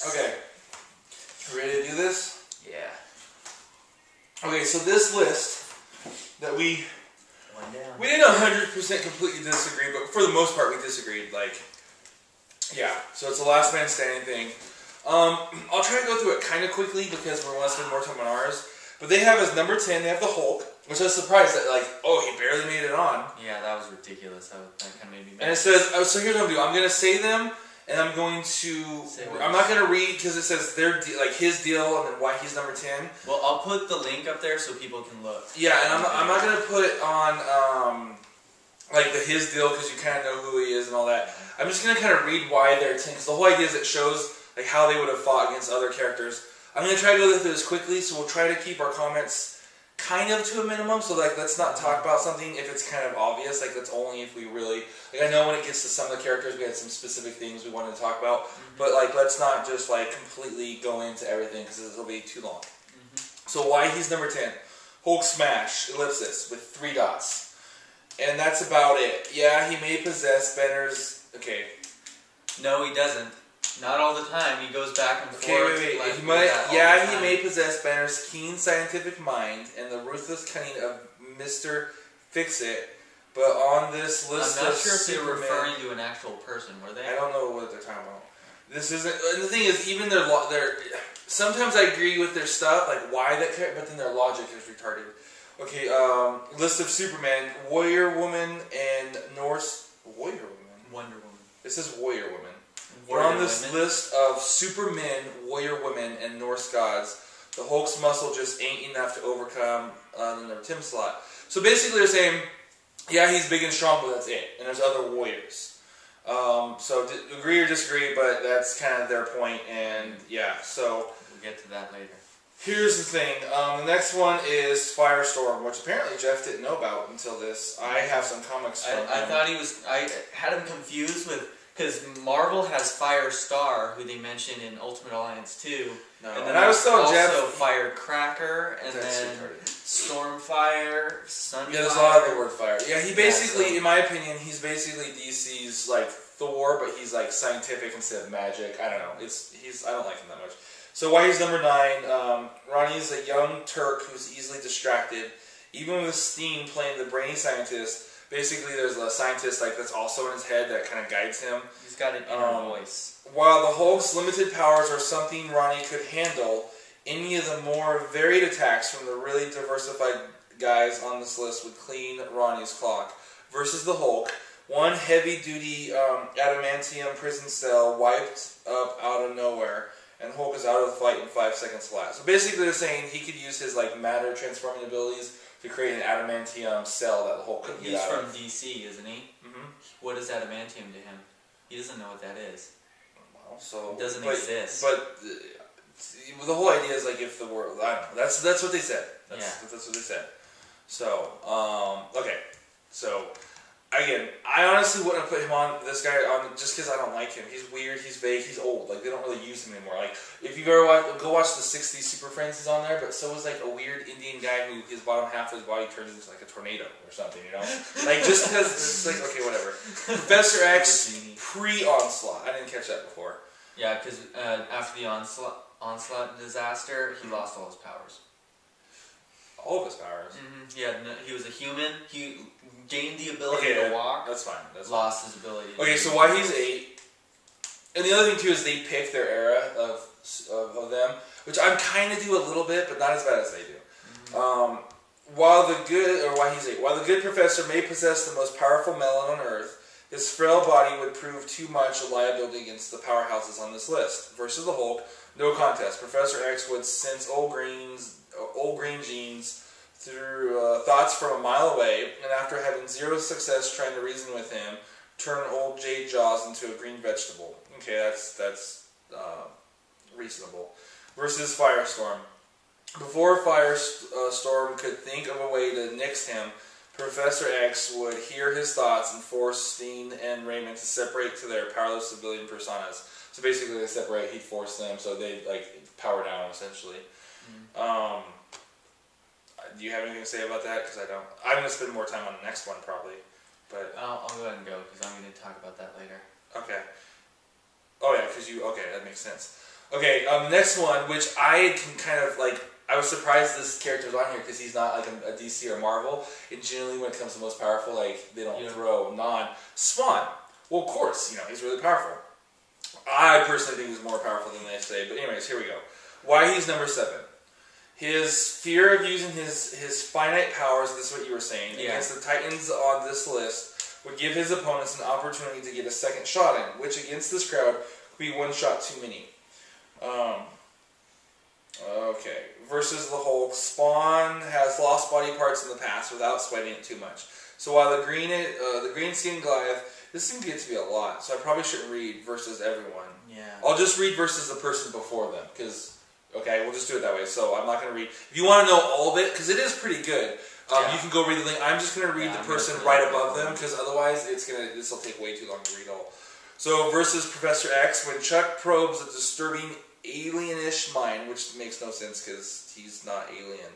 Okay. Ready to do this? Yeah. Okay, so this list that we didn't 100% completely disagree, but for the most part we disagreed. Like, yeah. So it's a last man standing thing. I'll try to go through it kind of quickly because we want to spend more time on ours. But they have as number 10, they have the Hulk, which I was surprised that, like, oh, he barely made it on. Yeah, that was ridiculous. That kind of made me mad. And it says, oh, so here's what I'm going to do. I'm going to say them, and I'm going to, I'm not going to read because it says like his deal and then why he's number 10. Well, I'll put the link up there so people can look. Yeah, and I'm not going to put it on, like, his deal because you kind of know who he is and all that. I'm just going to kind of read why they're 10, because the whole idea is it shows, like, how they would have fought against other characters. I'm going to try to go through this quickly, so we'll try to keep our comments kind of to a minimum. So, like, let's not talk about something if it's kind of obvious. Like, that's only if we really... Like, I know when it gets to some of the characters, we had some specific things we wanted to talk about. But, like, let's not just, like, completely go into everything because this will be too long. So, why he's number 10. Hulk smash, ellipsis, with 3 dots. And that's about it. Yeah, he may possess Banner's... Okay. No, he doesn't. Not all the time. He goes back and forth. Okay, wait. He may possess Banner's keen scientific mind and the ruthless cunning of Mr. Fix-It, but on this list I'm not sure if they were referring to an actual person, were they? I don't know what they're talking about. This isn't... And the thing is, even their... Sometimes I agree with their stuff, like why that character, but then their logic is retarded. Okay, list of Superman, Warrior Woman, and Norse... Warrior Woman? Wonder Woman. It says Warrior Woman. We're on this list of Supermen, Warrior Women, and Norse gods. The Hulk's muscle just ain't enough to overcome the number 10 slot. So basically they're saying, yeah, he's big and strong, but that's it. And there's other warriors. So agree or disagree, but that's kind of their point. And yeah, so... We'll get to that later. Here's the thing. The next one is Firestorm, which apparently Jeff didn't know about until this. I have some comics from I thought he was... I had him confused with... Because Marvel has Firestar, who they mentioned in Ultimate Alliance 2. No. And then I was telling also Jeff... Firecracker, and then Stormfire, Sunfire. Yeah, there's a lot of the word fire. Yeah, he basically, in my opinion, he's basically DC's, like, Thor, but he's, like, scientific instead of magic. I don't know. I don't like him that much. So why he's number 9, Ronnie's a young Turk who's easily distracted. Even with Steen playing the brainy scientist, basically there's a scientist like that's also in his head that kind of guides him. He's got an inner voice. While the Hulk's limited powers are something Ronnie could handle, any of the more varied attacks from the really diversified guys on this list would clean Ronnie's clock. Versus the Hulk, one heavy-duty adamantium prison cell wiped up out of nowhere, and Hulk is out of the fight in 5 seconds flat. So basically they're saying he could use his like matter transforming abilities to create an adamantium cell that the Hulk couldn't get out of. He's from DC, isn't he? Mm-hmm. What is adamantium to him? He doesn't know what that is. Well, so it doesn't exist. But the whole idea is like if the world... I don't know. That's what they said. That's what they said. So, okay. So... Again, I honestly wouldn't have put him on, this guy, on just because I don't like him. He's weird, he's vague, he's old. Like, they don't really use him anymore. Like, if you've ever go watch the 60s Super Friends, he's on there, but so is, like, a weird Indian guy who his bottom half of his body turns into, like, a tornado or something, you know? Like, just because it's like, okay, whatever. Professor X, pre-Onslaught. I didn't catch that before. Yeah, because after the Onslaught disaster, he lost all his powers. All of his powers? Mm-hmm. Yeah, no, he was a human. He gained the ability to walk. That's fine. Lost his ability. Okay, so why he's 8. And the other thing, too, is they pick their era of them, which I kind of do a little bit, but not as bad as they do. Mm-hmm. While he's 8. While the good professor may possess the most powerful melon on Earth, his frail body would prove too much a liability against the powerhouses on this list. Versus the Hulk, no contest. Professor X would sense old green genes through thoughts from a mile away, and after having zero success trying to reason with him, turn old Jade Jaws into a green vegetable. Okay, that's reasonable. Versus Firestorm. Before Firestorm could think of a way to nix him, Professor X would hear his thoughts and force Steen and Raymond to separate to their powerless civilian personas. So basically they separate, he'd force them, so they'd like power down essentially. Mm-hmm. Do you have anything to say about that? Because I don't. I'm going to spend more time on the next one probably. But I'll go ahead and go because I'm going to talk about that later. Okay. Oh yeah, because okay, that makes sense. Okay, the next one, which I can kind of like, I was surprised this character's on here because he's not like a DC or Marvel. And generally, when it comes to most powerful, like they don't throw Spawn. Well, of course, he's really powerful. I personally think he's more powerful than they say. But anyways, here we go. Why he's number 7. His fear of using his finite powers, this is what you were saying, against the Titans on this list would give his opponents an opportunity to get a second shot in, which against this crowd would be one shot too many. Okay. Versus the Hulk, Spawn has lost body parts in the past without sweating it too much. So while the green skin Goliath, this seems to get to be a lot, so I probably shouldn't read versus everyone. Yeah. I'll just read versus the person before them, because, okay, we'll just do it that way. So I'm not going to read. If you want to know all of it, because it is pretty good, you can go read the link. I'm just going to read the person right above them, because otherwise this will take way too long to read all. So versus Professor X, when Chuck probes a disturbing alienish mind, which makes no sense because he's not alien.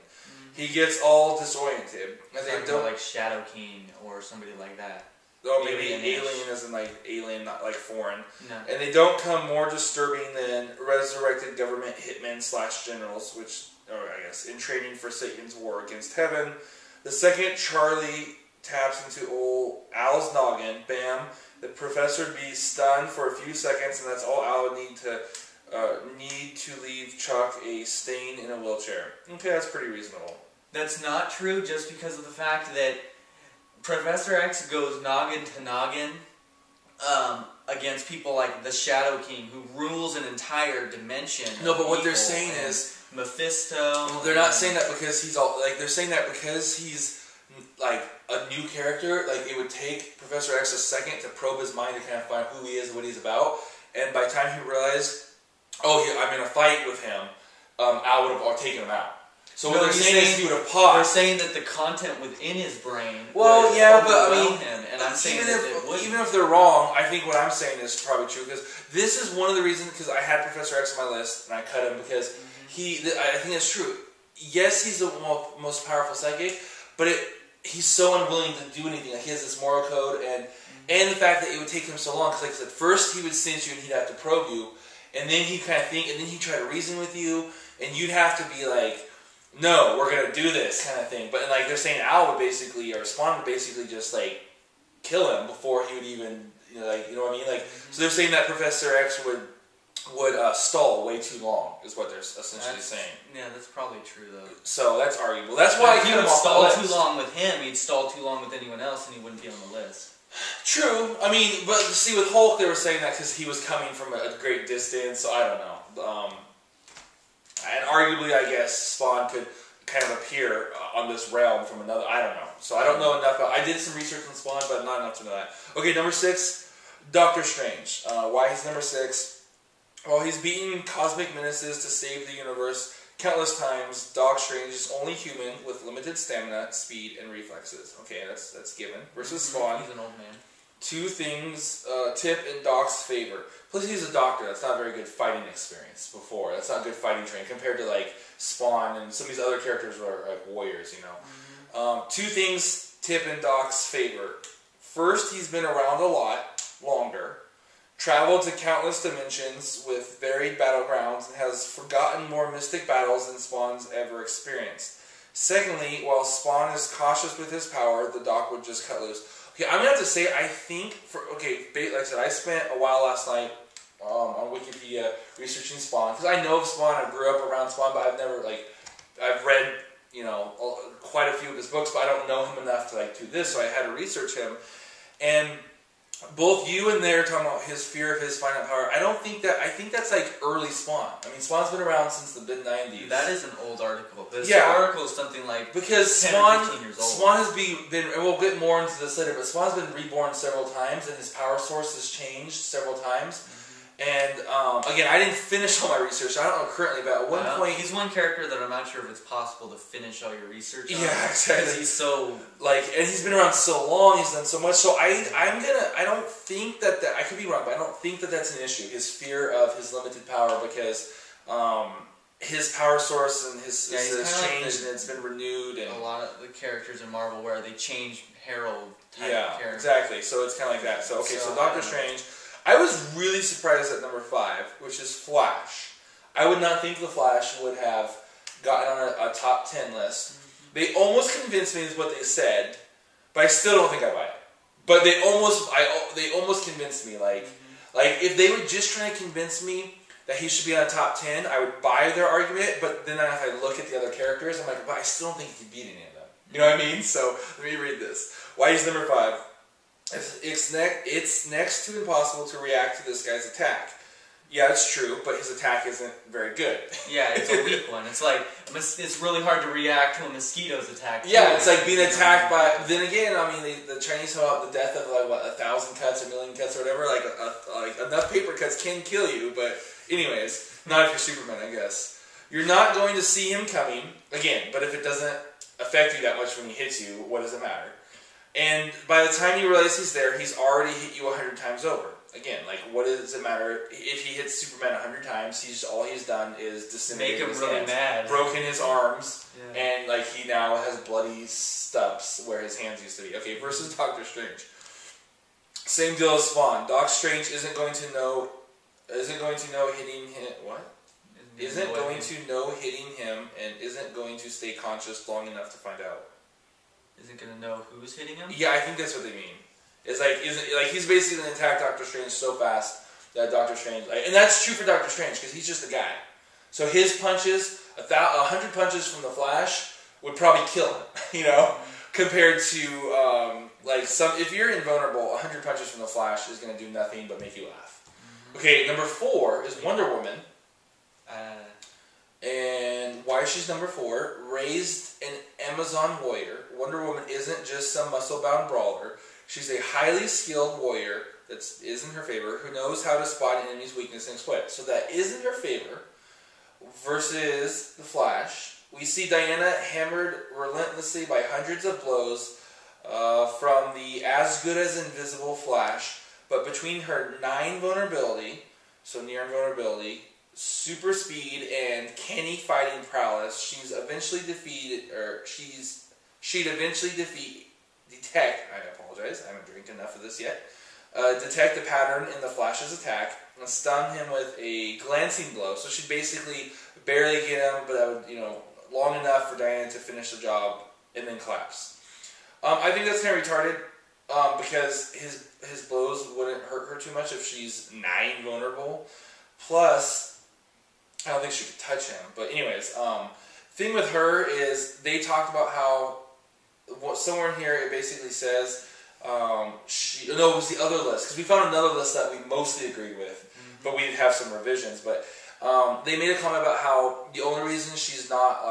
He gets all disoriented. And they don't like Shadow King or somebody like that. Oh, maybe alien isn't like alien, not like foreign. No. And they don't come more disturbing than resurrected government hitmen / generals, which, I guess, in training for Satan's war against heaven. The second Charlie taps into old Al's noggin, bam, the professor would be stunned for a few seconds, and that's all Al would need to leave Chuck a stain in a wheelchair. Okay, that's pretty reasonable. That's not true just because of the fact that Professor X goes noggin to noggin against people like the Shadow King, who rules an entire dimension. No, but what they're saying is Mephisto. Well, they're not saying that because he's all like. They're saying that because he's like a new character. Like it would take Professor X a second to probe his mind to kind of find who he is and what he's about. And by the time he realized, I'm in a fight with him, Al would have taken him out. So what they're saying is he would have paused. They're saying that the content within his brain would yeah, but I mean, him, and I'm saying that even if they're wrong, I think what I'm saying is probably true, because this is one of the reasons, because I had Professor X on my list, and I cut him because I think it's true. Yes, he's the most powerful psychic, but he's so unwilling to do anything. Like he has this moral code, and the fact that it would take him so long, because like I said, first he would sense you and he'd have to probe you, and then he'd kind of think, and then he'd try to reason with you, and you'd have to be like, no, we're going to do this kind of thing. But like they're saying Al would basically, or Spawn would basically just like kill him before he would even, you know what I mean? Like, so they're saying that Professor X would stall way too long, is what they're essentially saying. Yeah, that's probably true though. So that's arguable. That's why he would stall too long with him. He'd stall too long with anyone else, and he wouldn't be on the list. True. I mean, but see, with Hulk, they were saying that because he was coming from a great distance. So I don't know. And arguably, I guess Spawn could kind of appear on this realm from another. I don't know. So I don't know enough about. I did some research on Spawn, but not enough to know that. Okay, number 6, Doctor Strange. Why he's number 6? Well, he's beaten cosmic menaces to save the universe countless times. Doc Strange is only human with limited stamina, speed, and reflexes. Okay, that's given. Versus Spawn. He's an old man. 2 things tip in Doc's favor. Plus, he's a doctor. That's not a very good fighting experience before. That's not good fighting training compared to like Spawn and some of these other characters who are like warriors, 2 things tip in Doc's favor. First, he's been around a lot longer, traveled to countless dimensions with varied battlegrounds, and has forgotten more mystic battles than Spawn's ever experienced. Secondly, while Spawn is cautious with his power, the Doc would just cut loose. Okay, I'm going to have to say, I think, like I said, I spent a while last night on Wikipedia researching Spawn, because I know of Spawn, I grew up around Spawn, but I've never, I've read, quite a few of his books, but I don't know him enough to, do this, so I had to research him, and both you and they are talking about his fear of his finite power. I think that's early Spawn. I mean, Spawn's been around since the mid-90s. That is an old article. This article is something like because 10 or 15 years old. Spawn has been, and we'll get more into this later, but Spawn's been reborn several times, and his power source has changed several times. And, again, I didn't finish all my research. I don't know currently, but at one point... He's one character that I'm not sure if it's possible to finish all your research on. Yeah, exactly. Because he's so... and he's been around so long, he's done so much, so I don't think that I could be wrong, but I don't think that that's an issue, his fear of his limited power, because, his power source and his has changed, and it's been renewed. And a lot of the characters in Marvel where they change Herald type of character. Exactly, so it's kind of like that. So Doctor Strange... I was really surprised at number 5, which is Flash. I would not think the Flash would have gotten on a top 10 list. Mm-hmm. They almost convinced me is what they said, but I still don't think I buy it. But they almost convinced me. Like if they were just trying to convince me that he should be on a top 10, I would buy their argument. But then if I look at the other characters, I'm like, but I still don't think he can beat any of them. You know what I mean? So let me read this. Why he's number 5. It's next to impossible to react to this guy's attack. Yeah, it's true, but his attack isn't very good. Yeah, it's a weak one. It's like, it's really hard to react to a mosquito's attack. Yeah, it's like being attacked by... Then again, I mean, the Chinese talk about the death of, like, what, 1,000 cuts, 1,000,000 cuts, or whatever. Like enough paper cuts can kill you, but anyways, not if you're Superman, I guess. You're not going to see him coming, again, but if it doesn't affect you that much when he hits you, what does it matter? And by the time you realize he's there, he's already hit you 100 times over. Again, like, what does it matter if he hits Superman 100 times? All he's done is disseminated his hands, mad, broken his arms, and like he now has bloody stubs where his hands used to be. Okay, versus Doctor Strange. Same deal as Spawn. Doc Strange isn't going to know hitting him. What? Isn't going to know hitting him, and isn't going to stay conscious long enough to find out. Isn't going to know who's hitting him? Yeah, I think that's what they mean. It's like, he's basically going to attack Doctor Strange so fast that Doctor Strange... and that's true for Doctor Strange, because he's just a guy. So his punches, 100 punches from the Flash, would probably kill him, you know? Compared to, if you're invulnerable, 100 punches from the Flash is going to do nothing but make you laugh. Okay, number 4 is Wonder Woman. And why she's number 4, raised an Amazon warrior. Wonder Woman isn't just some muscle-bound brawler. She's a highly skilled warrior that is in her favor, who knows how to spot an enemy's weakness and exploit. So that is in her favor. Versus the Flash, we see Diana hammered relentlessly by hundreds of blows from the as good as invisible Flash, but between her 9 vulnerability, so near invulnerability, super speed, and canny fighting prowess, she'd eventually detect, I apologize, I haven't drank enough of this yet, detect the pattern in the Flash's attack and stun him with a glancing blow. So she'd basically barely get him, but that would, long enough for Diana to finish the job and then collapse. I think that's kind of retarded because his blows wouldn't hurt her too much if she's 9 vulnerable. Plus, I don't think she could touch him. But anyways, thing with her is they talked about how somewhere in here it basically says it was the other list, because we found another list that we mostly agreed with, but we did have some revisions. But they made a comment about how the only reason she's not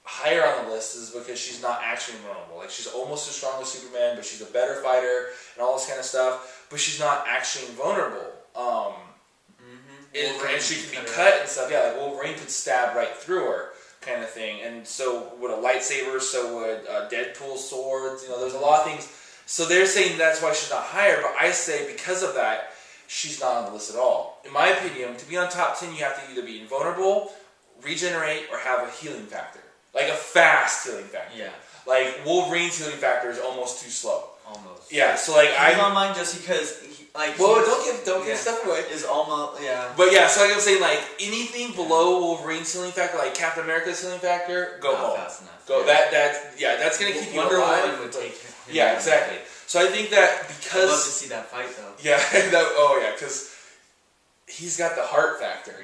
higher on the list is because she's not actually vulnerable. Like, she's almost as strong as Superman, but she's a better fighter and all this kind of stuff. But she's not actually invulnerable. And she can be cut and stuff. Yeah, like Wolverine could stab right through her, kind of thing. And so would a lightsaber, so would Deadpool swords. There's a lot of things. So they're saying that's why she's not higher, but I say because of that, she's not on the list at all. In my opinion, to be on top 10, you have to either be invulnerable, regenerate, or have a healing factor. Like a fast healing factor. Yeah. Like Wolverine's healing factor is almost too slow. Almost. Yeah, so I'm on mine just because don't give stuff away. Is almost But yeah, so I'm saying anything below Wolverine's healing factor, like Captain America's healing factor, go home. Fast enough. Go that's gonna keep you alive. Wonder Woman would take him. Yeah, exactly. So I think that because I'd love to see that fight though. Yeah, because he's got the heart factor,